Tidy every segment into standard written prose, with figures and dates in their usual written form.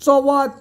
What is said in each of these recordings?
100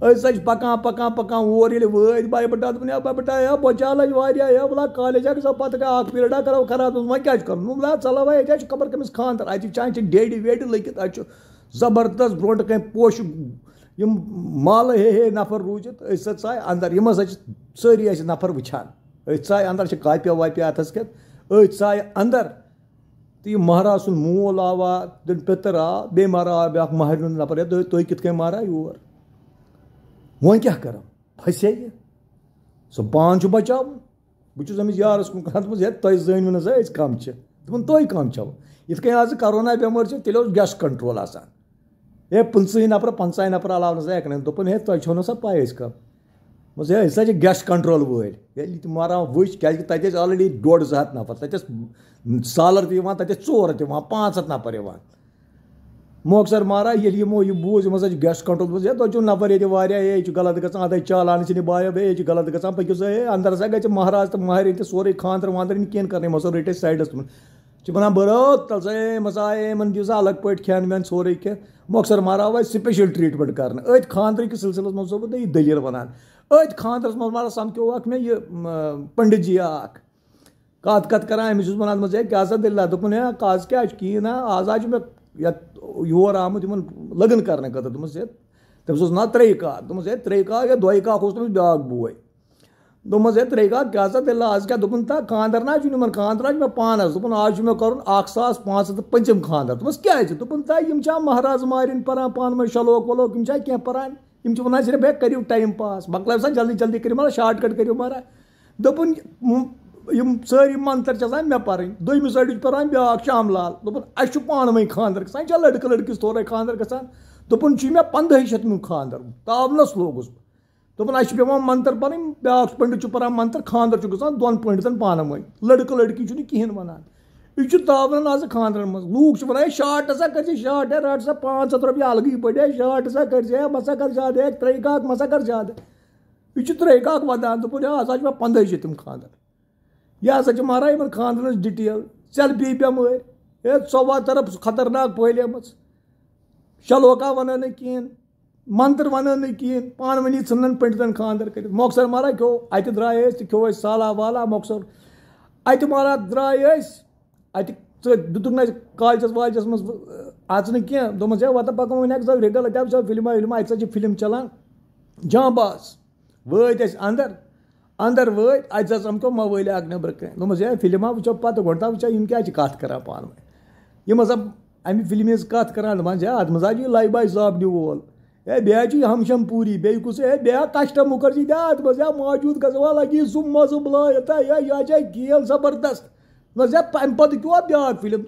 پکان پکان پکان اور وٲتۍ باے بٹا دوٚپُن باے بٹا بچا لج واریاہ بلا کالیجا گژھو پتہٕ گٔے اکھ پیٖرڈا کرو خراب وۄنۍ کیٛاہ چھُ کَرُن بلا ژَلو وۄنۍ ییٚتہِ چھُ خبر کٔمِس خانٛدر اَتہِ چانہِ چھِ ڈیڈِ ویڈِ لٔگِتھ اَتہِ چھُ زبردست برونٛٹھ کَنۍ پوشہِ یِم مالہٕ ہے نفر روٗزِتھ أسۍ ژاے اندر یِم ہسا چھِ سٲری اَسہِ نفر وٕچھان أسۍ ژاے اندر چھِ کاپیہ واپیہ اَتھس کٮ۪تھ أسۍ ژاے اندر تہٕ یہِ مہراز سُنٛد مول آوا تہٕ پِتٕر آو بیٚیہِ مہراز بیٛاکھ مہرِنہِ ہُنٛد نفر تُہۍ کِتھ کٔنۍ مہراز یور وۄنۍ کیٛاہ کَرو پھسے یہِ سُہ پان چھُ بچاوُن بہٕ چھُس أمِس یارَس کُن کَران دوٚپمَس ہے تۄہہِ زٲنِو نہٕ سا أسۍ کَم چھِ دوٚپُن تُہۍ کَم چھَو یِتھ کٔنۍ آز کَرونا بٮ۪مٲرۍ چھِ تیٚلہِ اوس گیس کنٹرول آسان ہے 50 نفر 50 نفر علاوٕ نہ سا ہٮ۪کہٕ نہٕ دوٚپُن ہے تۄہہِ چھو نہ سا پاے أسۍ کَم دوٚپمَس ہے أسۍ ہسا چھِ گیس کنٹرول وٲلۍ ییٚلہِ تہِ مہراز وٕچھ کیٛازِکہِ تَتہِ ٲسۍ آلریڈی 150 نفر تَتہِ ٲسۍ سالَر تہِ یِوان تَتہِ ٲسۍ 4 تہِ یِوان 500 نفر یِوان مۄخصر مہراز ییٚلہِ یِمو یہِ بوٗز یِم ہسا چھِ گیس کنٹرول ہے تۄہہِ چھُو نفر ییٚتہِ واریاہ ہے یہِ چھُ غلط گژھان اَتھ ہے چالان چھِ نِبایو ہے یہِ چھُ غلط گژھان پٔکِو سا ہے اندر ہسا گژھِ مہراز تہٕ مہرِنۍ تہِ سورُے خانٛدر وانٛدر یِم کِہیٖنۍ کَرنہٕ یِمو سا رٔٹۍ أسۍ سایڈَس تِمن چھِ وَنان بٔرو تَل سا ہے یِم ہسا آیے یِمن دِیِو سا الگ پٲٹھۍ کھٮ۪ن وٮ۪ن سورُے کینٛہہ مۄخصر مہراز آو سٕپیشَل ٹرٛیٖٹمٮ۪نٛٹ کَرنہٕ أتھۍ خانٛدرٕکِس سِلسِلَس منٛز چھُسو بہٕ تۄہہِ یہِ دٔلیٖل وَنان أتھۍ خانٛدرَس منٛز مہراز سَمکھیو اکھ مےٚ یہِ پنڈِت جی اکھ کَتھ کَران أمِس چھُس وَنان دوٚپمَس ہے کیٛاہ سا دٔلیٖلہ دوٚپُن ہے آز کیٛاہ چھُ کِہیٖنۍ نہ آز حظ چھُ مےٚ یَتھ یور آمُت یِمن لگن کرنہٕ خٲطرٕ دوٚپمَس ہے تٔمِس اوس ناو ترٛیٚیہِ کاک دوٚپمَس ہے ترٛیٚیہِ کاک یا دۄیہِ کاک اوس تٔمِس بیٛاکھ بوے دوٚپمَس ہے ترٛیٚیہِ کاک کیٛاہ سا دٔلیٖلہ آز کیٛاہ دوٚپُن تا خانٛدر نہ چھُنہٕ یِمن خانٛدر حظ چھُ مےٚ پانَس دوٚپُن آز چھُ مےٚ کَرُن 1505 خانٛدر دوٚپمَس کیٛازِ دوٚپُن تا یِم چھا مہراز مہرِنۍ پَران پانہٕ ؤنۍ شلوک وَلوک یِم چھا کینٛہہ پَران یِم چھِ وَنان صرف ہے کٔرِو ٹایم پاس مۄکلٲیِو سا جلدی جلدی کٔرِو مطلب شاٹ کَٹ کٔرِو مہراز دوٚپُن یِم سٲری منتر چھِ آسان مےٚ پَرٕنۍ دوٚیمہِ سایڈٕ چھُ پَران بیٛاکھ شام لال دوٚپُن اَسہِ چھُ پانہٕ ؤنۍ خانٛدر گژھان یہِ چھا لٔڑکہٕ لٔڑکِس تورَے خانٛدر گژھان دوٚپُن چھُ مےٚ 1500 خانٛدر تاونَس لوگُس بہٕ دوٚپُن اَسہِ چھُ پیٚوان منتر پَرٕنۍ بیٛاکھ پٔنڈِت چھُ پَران منتر خانٛدر چھُ گژھان 2 پٔنڈِتَن پانہٕ ؤنۍ لٔڑکہٕ لٔڑکی چھُنہٕ کِہیٖنۍ وَنان یہِ چھُ تاونان آز خانٛدرَن منٛز لوٗکھ چھِ وَنان ہے شاٹ ہسا کٔرۍ زِ شاٹ ہے رَٹ سا 500 رۄپیہِ الگٕے پٲٹھۍ ہے شاٹ ہسا کٔرۍ زِ ہے مہ سا کر زیادٕ ہے ترٛیٚیہِ کاک مہ سا کر زیادٕ یہِ چھُ ترٛیٚیہِ کاک وَدان دوٚپُن ہے ہسا چھُ مےٚ 1500 خانٛدر یہِ ہسا چھِ مہراز یِمن خانٛدرَن ہٕنٛز ڈِٹیل ژٮ۪لپی بٮ۪مٲرۍ ہے ژۄوَہ طرف خطرناک پھٲلیمٕژ شلوکا وَنان نہٕ کِہیٖنۍ منتر وَنان نہٕ کِہیٖنۍ پانہٕ ؤنی ژھٕنان پٔنڈِتَن خانٛدر کٔرِتھ مۄخصر مہراز کھیوٚو اَتہِ درٛاے أسۍ تہٕ کھیوٚو اَسہِ سالا والا مۄخصر اَتہِ مہراز درٛاے أسۍ اَتہِ دِتُکھ نہٕ اَسہِ کالجَس والجَس منٛز اَژنہٕ کینٛہہ دوٚپمَس ہے وَتہ پَکو وۄنۍ اَکھ رِگل اَتہِ وٕچھو فِلما وِلما اَتہِ ہسا چھِ فِلم چلان جامباز وٲتۍ أسۍ اندر وٲتۍ اَتہِ ہسا سَمکھیو موٲلۍ اکھ نیٚبرٕ کَنۍ دوٚپمَس ہے فِلما وٕچھو پَتہٕ گۄڈٕ تام وٕچھو یِم کیٛاہ چھِ کَتھ کَران پانہٕ ؤنۍ یِم ہسا اَمہِ فِلمہِ ہِنٛز کَتھ کَران دَپان چھِ ہے اَتھ منٛز حظ چھُ یہِ لایہِ باے صابنہِ وول ہے بیٚیہِ حظ چھُ یہِ ہمشم پوٗری بیٚیہِ کُس ہے بیٚیہِ کَشٹا مُکھرجی دِ اَتھ منٛز ہے موجوٗد گژھو لگی سُہ مَزٕ بُلٲیِتھ ہے یہِ حظ چھِ کھیل زبردست دوٚپمَس ہے اَمہِ پَتہٕ کیٛاہ بیٛاکھ فِلم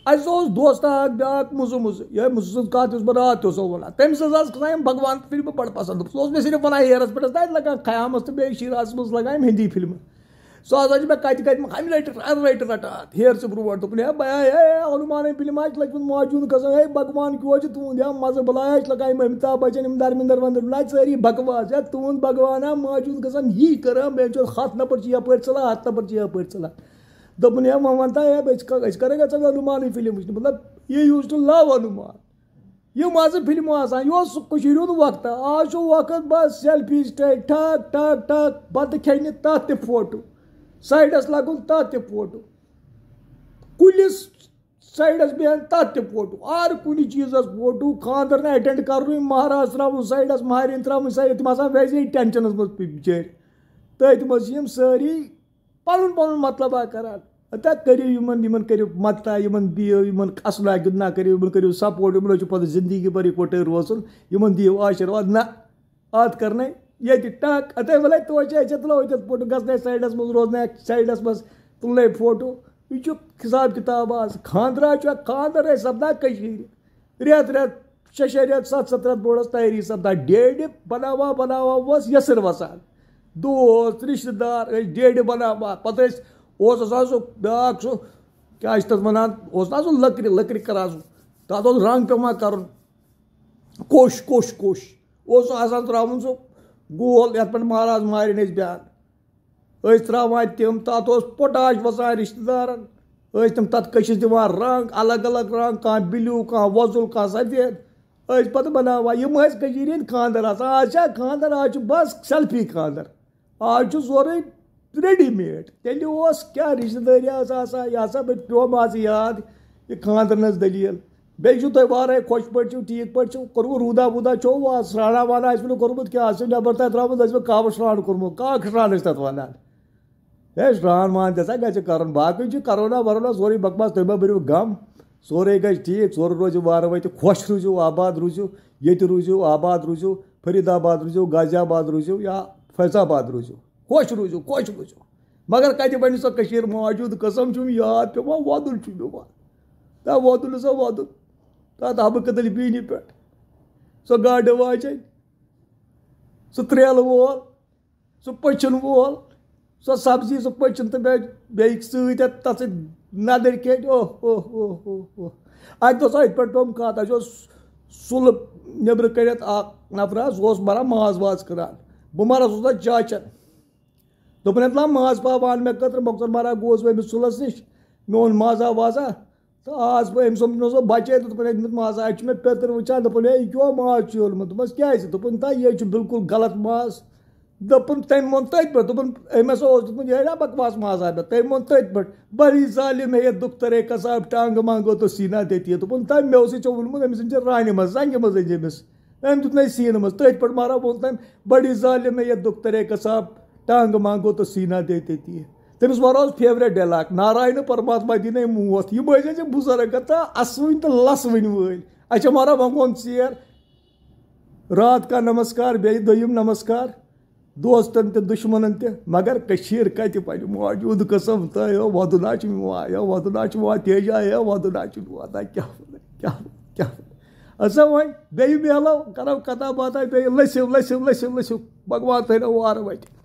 اَسہِ اوس دوستہ اکھ بیٛاکھ مُزٕ یِہوٚے مُزٕ سٕنٛز کَتھ یُس بہٕ راتھ تہِ اوسو وَنان تٔمۍ سٕنٛز ٲس کھسان یِم بھگوان فِلمہٕ بَڑٕ پَسنٛد سُہ اوس مےٚ صرف وَنان ہیرَس پٮ۪ٹھ تَتہِ لگان خیامَس تہٕ بیٚیہِ شیٖراہَس منٛز لگان یِم ہِندی فِلمہٕ سُہ ہسا چھِ مےٚ کَتہِ ہَمہِ لَٹہِ رَٹان ہیرسہٕ برونٛٹھ دوٚپُن ہے بیا ہے ہنوٗمانٕنۍ فِلم حظ چھِ لٔجمٕژ موجوٗد گژھان ہے بھگوان کیٛاہ چھُ تُہُنٛد ہے مَزٕ بَلاے حظ چھِ لگان یِم امیتاب بَچَن یِم دھرمِندر وَندر سٲری بکواس ہے تُہُنٛد بھگوان ہا موجوٗد گژھان یی کَران بیٚیہِ چھُ 100 نفر چھِ یَپٲرۍ ژَلان 100 نفر چھِ یَپٲرۍ ژَلان دوٚپُن ہے وۄنۍ وَنتا ہے أسۍ کَرے گژھان ہنوٗمانٕنۍ فِلم وٕچھنہِ مطلب یہِ یوٗز ٹُو لَو ہنوٗمان یِم حظ فِلمہٕ آسان یہِ اوس سُہ کٔشیٖرِ ہُنٛد وقتہ آز چھُ وقت بَس سیلفی سِٹایل ٹھک ٹھک ٹھک بَتہٕ کھٮ۪نہِ تَتھ تہِ فوٹو سایڈَس لَگُن تَتھ تہِ فوٹو کُلِس سایڈَس بیٚہن تَتھ تہِ فوٹو ہر کُنہِ چیٖزَس فوٹو خانٛدر نہٕ اٮ۪ٹٮ۪نٛڈ کَرنُے مہراز ترٛاوُن سایڈَس مہرِنۍ ترٛاوٕنۍ سایڈَس تِم آسان ویسے ٹٮ۪نشَنَس منٛز بِچٲرۍ تٔتھۍ منٛز چھِ یِم سٲری پَنُن پَنُن مطلبا کَران ہتا کٔرِو یِمن کٔرِو مَتا یِمن دِیِو یِمن اَصلا گِنٛدنا کٔرِو یِمن کٔرِو سپوٹ یِمن حظ چھُ پَتہٕ زِندگی بھر اِکوَٹَے روزُن یِمن دِیِو آشِرواد نہ اَتھ کَرنَے ییٚتہِ ٹک اَتے وَلے تویتہِ أسۍ تُلو ییٚتٮ۪تھ فوٹو گژھنَے سایڈَس منٛز روزنَے سایڈَس منٛز تُلنَے فوٹو یہِ چھُ حِساب کِتاب آز خانٛدرا چھُ خانٛدر ٲسۍ سَپدان کٔشیٖرِ رٮ۪تھ رٮ۪تھ 6 رٮ۪تھ 7 رٮ۪تھ برونٛٹھ ٲس تیٲری سَپدان ڈیڈِ بَناوان اوس یَسٕر وَسان دوس رِشتہٕ دار ٲسۍ ڈیڈِ بَناوان پَتہٕ ٲسۍ اوس آسان سُہ بیٛاکھ سُہ کیٛاہ چھِ تَتھ وَنان اوس نا سُہ لٔکرِ کَران سُہ تَتھ اوس رنٛگ پٮ۪وان کَرُن کوٚش اوس سُہ آسان ترٛاوُن سُہ گول یَتھ پٮ۪ٹھ مہراز مہرِنۍ ٲسۍ بیٚہن ٲسۍ ترٛاوان تِم تَتھ اوس پوٹاش وَسان رِشتہٕ دارَن ٲسۍ تِم تَتھ کٔشِس دِوان رنٛگ الگ الگ رنٛگ کانٛہہ بِلیوٗ کانٛہہ وۄزُل کانٛہہ سفید پتہ بناوان یم ہند خاندر آج خاندر آج بس سیلفی خاندر آج سورے ریڈی میڈ تیل کیا رشتہ داری آسان یہ پیوم آج یاد یہ خاندرن دلیل بیٚیہِ تُہۍ وارے خوش پٲٹھۍ ٹھیٖک پٲٹھۍ کوٚروٕ روٗدا ووٗدا چھو سرٛانا وانا آسہِ کوٚرمُت کیٛاہ آسہِ نٮ۪بر تانۍ درٛامُت ٲسۍ کاوٕ سرٛان کوٚرمُت کاکھ سرٛان ٲسۍ تَتھ وَنان ہے سرٛان وان تہِ ہسا گژھِ کَرُن باقٕے چھُ کرونا ورونا سورُے بکواس تُہۍ مہ بٔرِو غم سورُے گژھِ ٹھیٖک سورُے روزِ وارٕ وٲتۍ خۄش روٗزِو آباد روٗزِو ییٚتہِ روٗزِو آباد روٗزِو فرید آباد روٗزِو غازی آباد روٗزِو یا فیض آباد روٗزِو خۄش روٗزِو خۄش روٗزِو مگر کَتہِ بَنہِ سۄ کٔشیٖر موجوٗد قٕسم چھُم یاد پیٚوان وۄدُل چھُ پیٚوان تا وۄدُل سا وۄدُل تَتھ آبہٕ کدٕل بیٖنہِ پٮ۪ٹھ سۄ گاڈٕ واجٮ۪نۍ سُہ ترٛیلہٕ وول سُہ پٔچھِن وول سۄ سبزی سُہ پٔچھِن تہٕ بیٚیہِ سۭتۍ تَتھ سۭتۍ نَدٕرۍ کھیٚنۍ اَتہِ اوس أتھۍ پٮ۪ٹھ پیوٚم کَتھ اَسہِ اوس سُلہٕ نیٚبرٕ کٔڑِتھ اکھ نفرا سُہ اوس بَران ماز واز کٕنان بہٕ مَرَس اوس تَتھ چاچَن دوٚپُن ہے تُل ماز پاو اَن مےٚ خٲطرٕ مۄخصر مَرا گوس بہٕ أمِس سُلَس نِش مےٚ اوٚن مازا وازا تہٕ آز بہٕ أمۍ سُنٛد اوس بَچے تہٕ دوٚپُن أنۍمٕتۍ مازا اَتہِ چھُ مےٚ پیٚتٕر وٕچھان دوٚپُن ہے یہِ کیٛاہ ماز چھُ اوٚنمُت دوٚپمَس کیٛازِ دوٚپُن تا یہِ چھُ بِلکُل غلط ماز دوٚپُن تٔمۍ ووٚن تٔتھۍ پٮ۪ٹھ دوٚپُن أمۍ ہسا اوس دوٚپمُت یہِ ہے نا بکواس ماز آ مےٚ تٔمۍ ووٚن تٔتھۍ پٮ۪ٹھ بڑی ظالم ہے یہ دُختر کساب ٹانٛگہٕ مانگو تو سیٖنا دیتی دوٚپُن تٔمۍ مےٚ اوسُے ژےٚ ووٚنمُت أمِس أنۍ زِ رانہِ منٛز زنٛگہِ منٛز أنۍ زِ أمِس أمۍ دیُت نَے سیٖنہٕ منٛز تٔتھۍ پٮ۪ٹھ مارا ووٚن تٔمۍ بڑی ظالم ہے یہ دُختر کساب ٹانٛگہٕ مانگو تو سیٖنا دیتی تٔمِس وَرٲے اوس فیورِٹ ڈیلاک نارایِنہٕ پرماتما دِنَے موت یِم ٲسۍ اَسہِ بُزرگ تہٕ اَسوٕنۍ تہٕ لَسوٕنۍ وٲلۍ اَسہِ چھِ مارا وۄنۍ ژیر رات کا نمسکار بیٚیہِ دوٚیِم نمسکار دوستن تہِ دُشمنن تہِ مگر کٔشیٖر کَتہِ بَنہِ موجوٗد قٕسم تہٕ وۄدُن ہا چھُ یِوان وۄدُن ہا چھُ یِوان تیجا وۄدُن ہا چھُ واتان کیٛاہ اَسا وۄنۍ بیٚیہِ میلو کَرو کَتھا باتھا بیٚیہِ لٔسِو بھگوان تھٲینو وارٕ وَتہِ